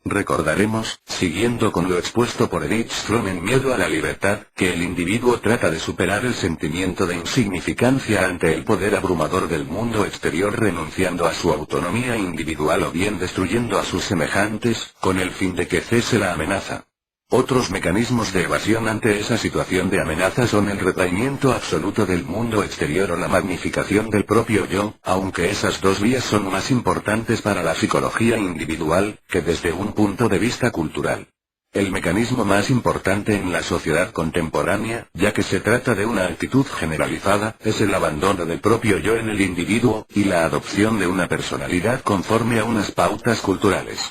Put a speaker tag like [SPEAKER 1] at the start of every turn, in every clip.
[SPEAKER 1] Recordaremos, siguiendo con lo expuesto por Erich Fromm en Miedo a la Libertad, que el individuo trata de superar el sentimiento de insignificancia ante el poder abrumador del mundo exterior renunciando a su autonomía individual o bien destruyendo a sus semejantes, con el fin de que cese la amenaza. Otros mecanismos de evasión ante esa situación de amenaza son el retraimiento absoluto del mundo exterior o la magnificación del propio yo, aunque esas dos vías son más importantes para la psicología individual, que desde un punto de vista cultural. El mecanismo más importante en la sociedad contemporánea, ya que se trata de una actitud generalizada, es el abandono del propio yo en el individuo, y la adopción de una personalidad conforme a unas pautas culturales.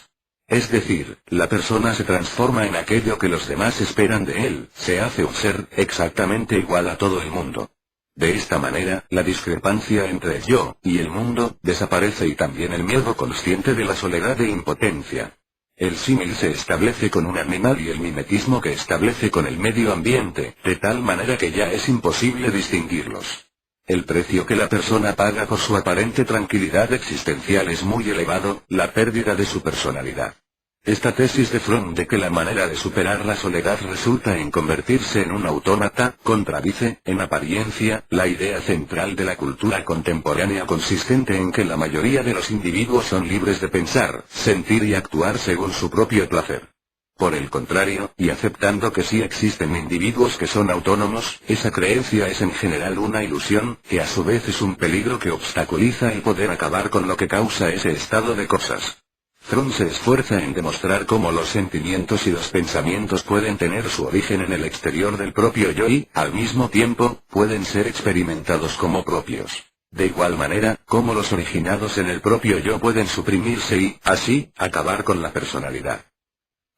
[SPEAKER 1] Es decir, la persona se transforma en aquello que los demás esperan de él, se hace un ser exactamente igual a todo el mundo. De esta manera, la discrepancia entre el yo y el mundo desaparece y también el miedo consciente de la soledad e impotencia. El símil se establece con un animal y el mimetismo que establece con el medio ambiente, de tal manera que ya es imposible distinguirlos. El precio que la persona paga por su aparente tranquilidad existencial es muy elevado, la pérdida de su personalidad. Esta tesis de Fromm de que la manera de superar la soledad resulta en convertirse en un autómata, contradice, en apariencia, la idea central de la cultura contemporánea consistente en que la mayoría de los individuos son libres de pensar, sentir y actuar según su propio placer. Por el contrario, y aceptando que sí existen individuos que son autónomos, esa creencia es en general una ilusión, que a su vez es un peligro que obstaculiza el poder acabar con lo que causa ese estado de cosas. Fromm se esfuerza en demostrar cómo los sentimientos y los pensamientos pueden tener su origen en el exterior del propio yo y, al mismo tiempo, pueden ser experimentados como propios. De igual manera, cómo los originados en el propio yo pueden suprimirse y, así, acabar con la personalidad.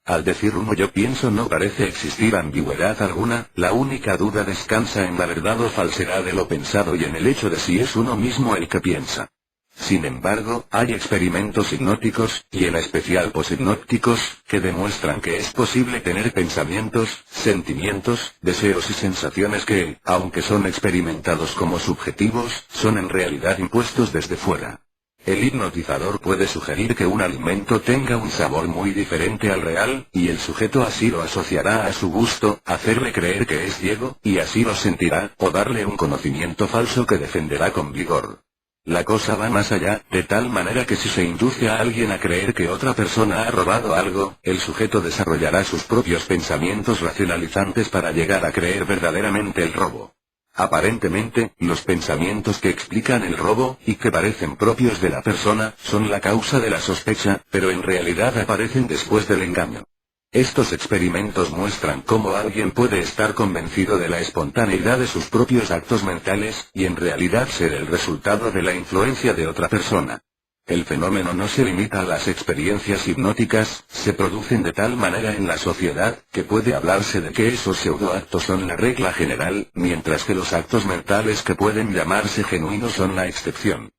[SPEAKER 1] Al decir uno yo pienso no parece existir ambigüedad alguna, la única duda descansa en la verdad o falsedad de lo pensado y en el hecho de si es uno mismo el que piensa. Sin embargo, hay experimentos hipnóticos, y en especial poshipnóticos, que demuestran que es posible tener pensamientos, sentimientos, deseos y sensaciones que, aunque son experimentados como subjetivos, son en realidad impuestos desde fuera. El hipnotizador puede sugerir que un alimento tenga un sabor muy diferente al real, y el sujeto así lo asociará a su gusto, hacerle creer que es ciego, y así lo sentirá, o darle un conocimiento falso que defenderá con vigor. La cosa va más allá, de tal manera que si se induce a alguien a creer que otra persona ha robado algo, el sujeto desarrollará sus propios pensamientos racionalizantes para llegar a creer verdaderamente el robo. Aparentemente, los pensamientos que explican el robo, y que parecen propios de la persona, son la causa de la sospecha, pero en realidad aparecen después del engaño. Estos experimentos muestran cómo alguien puede estar convencido de la espontaneidad de sus propios actos mentales, y en realidad ser el resultado de la influencia de otra persona. El fenómeno no se limita a las experiencias hipnóticas, se producen de tal manera en la sociedad, que puede hablarse de que esos pseudoactos son la regla general, mientras que los actos mentales que pueden llamarse genuinos son la excepción.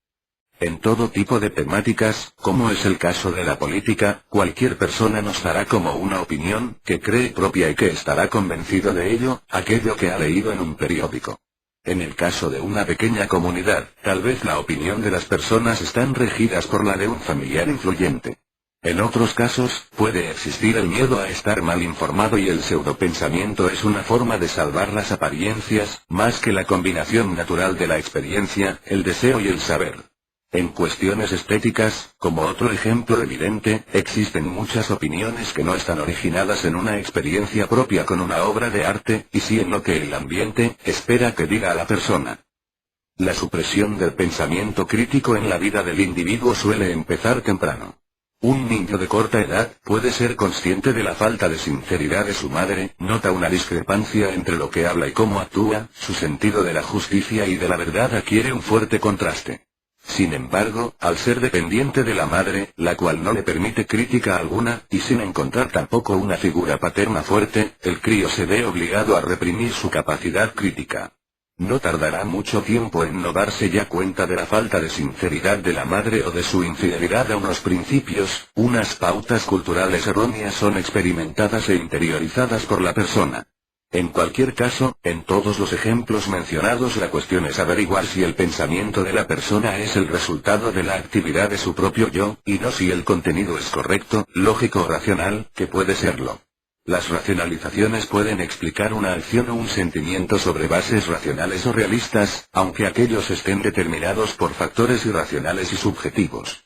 [SPEAKER 1] En todo tipo de temáticas, como es el caso de la política, cualquier persona nos dará como una opinión, que cree propia y que estará convencido de ello, aquello que ha leído en un periódico. En el caso de una pequeña comunidad, tal vez la opinión de las personas están regidas por la de un familiar influyente. En otros casos, puede existir el miedo a estar mal informado y el pseudopensamiento es una forma de salvar las apariencias, más que la combinación natural de la experiencia, el deseo y el saber. En cuestiones estéticas, como otro ejemplo evidente, existen muchas opiniones que no están originadas en una experiencia propia con una obra de arte, y sí en lo que el ambiente espera que diga a la persona. La supresión del pensamiento crítico en la vida del individuo suele empezar temprano. Un niño de corta edad puede ser consciente de la falta de sinceridad de su madre, nota una discrepancia entre lo que habla y cómo actúa, su sentido de la justicia y de la verdad adquiere un fuerte contraste. Sin embargo, al ser dependiente de la madre, la cual no le permite crítica alguna, y sin encontrar tampoco una figura paterna fuerte, el crío se ve obligado a reprimir su capacidad crítica. No tardará mucho tiempo en no darse ya cuenta de la falta de sinceridad de la madre o de su infidelidad a unos principios, unas pautas culturales erróneas son experimentadas e interiorizadas por la persona. En cualquier caso, en todos los ejemplos mencionados la cuestión es averiguar si el pensamiento de la persona es el resultado de la actividad de su propio yo, y no si el contenido es correcto, lógico o racional, que puede serlo. Las racionalizaciones pueden explicar una acción o un sentimiento sobre bases racionales o realistas, aunque aquellos estén determinados por factores irracionales y subjetivos.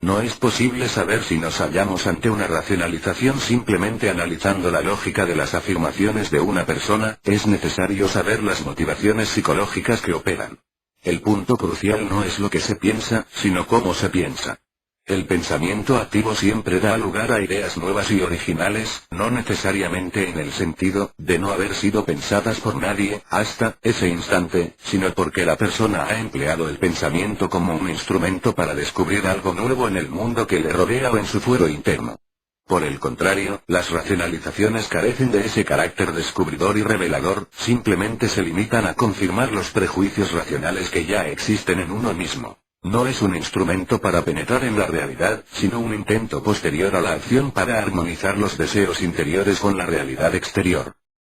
[SPEAKER 1] No es posible saber si nos hallamos ante una racionalización simplemente analizando la lógica de las afirmaciones de una persona, es necesario saber las motivaciones psicológicas que operan. El punto crucial no es lo que se piensa, sino cómo se piensa. El pensamiento activo siempre da lugar a ideas nuevas y originales, no necesariamente en el sentido de no haber sido pensadas por nadie hasta ese instante, sino porque la persona ha empleado el pensamiento como un instrumento para descubrir algo nuevo en el mundo que le rodea o en su fuero interno. Por el contrario, las racionalizaciones carecen de ese carácter descubridor y revelador, simplemente se limitan a confirmar los prejuicios racionales que ya existen en uno mismo. No es un instrumento para penetrar en la realidad, sino un intento posterior a la acción para armonizar los deseos interiores con la realidad exterior.